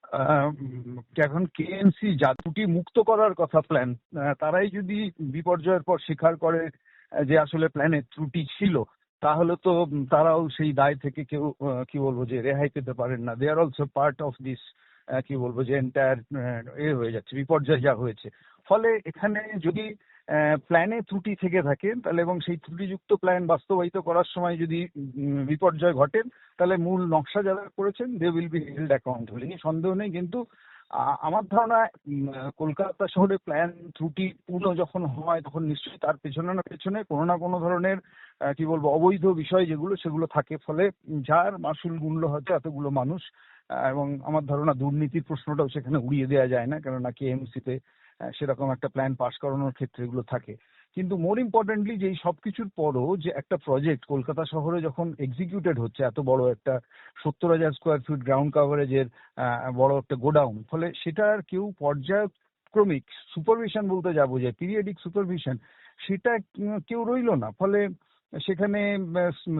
আহ, এখন কেএমসি যা ত্রুটি মুক্ত করার কথা প্ল্যান, তারাই যদি বিপর্যয়ের পর স্বীকার করে যে আসলে প্ল্যানে ত্রুটি ছিল, তাহলে তো তারাও সেই দায় থেকে কেউ কি বলবো যে রেহাই পেতে পারেন না। They are also part of this, কি বলবো যে এন্টায়ার হয়ে যাচ্ছে, বিপর্যয় যা হয়েছে। ফলে এখানে যদি প্ল্যানে ত্রুটি থেকে থাকে তাহলে, এবং সেই ত্রুটিযুক্ত প্ল্যান বাস্তবায়িত করার সময় যদি বিপর্যয় ঘটেন, তাহলে মূল নকশা যারা করেছেন they will be held accountable, এই সন্দেহ নেই। কিন্তু আমার ধারণা কলকাতা শহরে প্ল্যান ত্রুটিপূর্ণ যখন হয় তখন নিশ্চয়ই তার পেছনে না পেছনে কোনো না কোনো ধরনের কি বলবো অবৈধ বিষয় যেগুলো সেগুলো থাকে। ফলে যার মাসুল মূল্য হয়তো এতগুলো মানুষ, এবং আমার ধারণা দুর্নীতির প্রশ্নটাও সেখানে উড়িয়ে দেওয়া যায় না, কেননা কেএমসিতে সেরকম একটা প্ল্যান পাস করানোর ক্ষেত্রে এগুলো থাকে। কিন্তু মোর ইম্পর্টেন্টলি যে এই সবকিছুর পরও যে একটা প্রজেক্ট কলকাতা শহরে যখন এক্সিকিউটেড হচ্ছে, এত বড় একটা 70,000 স্কোয়ার ফিট গ্রাউন্ড কাভারেজের বড় একটা গোডাউন, ফলে সেটার কেউ পর্যায়ক্রমিক সুপারভিশন বলতে যা বোঝায়, পিরিয়ডিক সুপারভিশন, সেটা কেউ রইলো না। ফলে সেখানে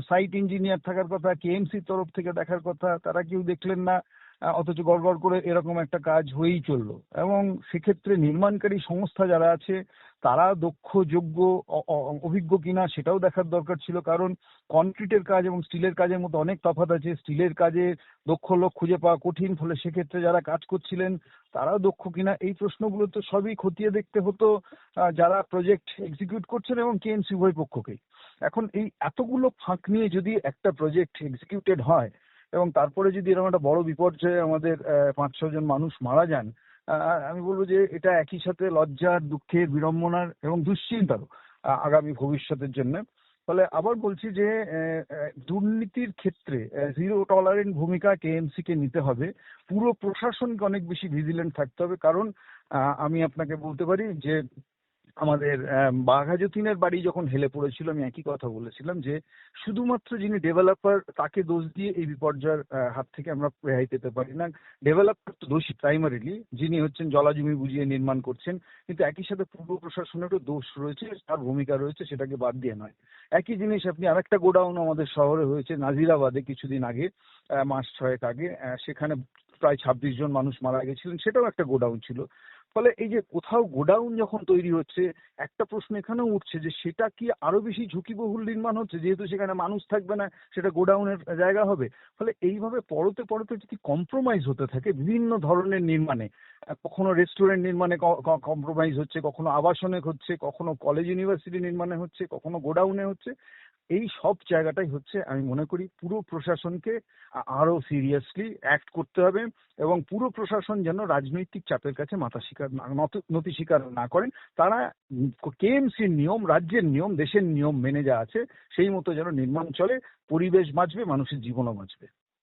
সাইট ইঞ্জিনিয়ার থাকার কথা, কেএমসির তরফ থেকে দেখার কথা, তারা কেউ দেখলেন না। অথচ গড়গড় করে এরকম একটা কাজ হয়েই চললো। এবং সেক্ষেত্রে নির্মাণকারী সংস্থা যারা আছে তারা দক্ষ, যোগ্য, অভিজ্ঞ কিনা সেটাও দেখার দরকার ছিল। কারণ কনক্রিটের কাজ এবং স্টিলের কাজের মধ্যে অনেক তফাৎ আছে। স্টিলের কাজে দক্ষ লোক খুঁজে পাওয়া কঠিন, ফলে সেক্ষেত্রে যারা কাজ করছিলেন তারাও দক্ষ কিনা, এই প্রশ্নগুলো তো সবই খতিয়ে দেখতে হতো যারা প্রজেক্ট এক্সিকিউট করছেন এবং কেএমসি উভয় পক্ষকেই। এখন এই এতগুলো ফাঁক নিয়ে যদি একটা প্রজেক্ট এক্সিকিউটেড হয় এবং তারপরে যদি এরকম একটা বড় বিপর্যয়ে আমাদের 5-6 জন মানুষ মারা যান, আমি বলবো যে এটা একই সাথে লজ্জার, দুঃখের, বিড়ম্বনার এবং দুশ্চিন্তারও আগামী ভবিষ্যতের জন্য। ফলে আবার বলছি যে দুর্নীতির ক্ষেত্রে জিরো টলারেন্ট ভূমিকা কেএমসি কে নিতে হবে। পুরো প্রশাসনকে অনেক বেশি ভিজিলেন্ট থাকতে হবে। কারণ আমি আপনাকে বলতে পারি যে আমাদের বাঘা যতীনের বাড়ি যখন হেলে পড়েছিল, আমি একই কথা বলেছিলাম যে শুধুমাত্র যিনি ডেভেলপার তাকে দোষ দিয়ে এই বিপর্যয়ের হাত থেকে আমরা রেহাই পেতে পারি না। ডেভেলপার তো দোষী প্রাইমারিলি, যিনি হচ্ছেন জলাজমি বুঝিয়ে নির্মাণ করছেন, কিন্তু একই সাথে পূর্ব প্রশাসনেরও দোষ রয়েছে, তার ভূমিকা রয়েছে, সেটাকে বাদ দিয়ে নয়। একই জিনিস আপনি আরেকটা গোডাউন আমাদের শহরে হয়েছে নাজিরাবাদে কিছুদিন আগে, মাস 6 আগে, সেখানে প্রায় 26 জন মানুষ মারা গেছিলেন, সেটাও একটা গোডাউন ছিল। ফলে এই যে কোথাও গোডাউন যখন তৈরি হচ্ছে, একটা প্রশ্ন এখানেও উঠছে যে সেটা কি আরো বেশি ঝুঁকিবহুল নির্মাণ হচ্ছে, যেহেতু সেখানে মানুষ থাকবে না, সেটা গোডাউনের জায়গা হবে। ফলে এইভাবে পরতে পরতে যদি কম্প্রোমাইজ হতে থাকে বিভিন্ন ধরনের নির্মাণে, কখনো রেস্টুরেন্ট নির্মাণে কম্প্রোমাইজ হচ্ছে, কখনো আবাসনে হচ্ছে, কখনো কলেজ ইউনিভার্সিটি নির্মাণে হচ্ছে, কখনো গোডাউনে হচ্ছে, এই সব জায়গাটাই হচ্ছে আমি মনে করি পুরো প্রশাসনকে আরো সিরিয়াসলি অ্যাক্ট করতে হবে। এবং পুরো প্রশাসন যেন রাজনৈতিক চাপের কাছে মাথা স্বীকার না, নতি স্বীকার না করেন। তারা কেএমসির নিয়ম, রাজ্যের নিয়ম, দেশের নিয়ম মেনে যা আছে সেই মতো যেন নির্মাণ চলে, পরিবেশ বাঁচবে, মানুষের জীবনও বাঁচবে।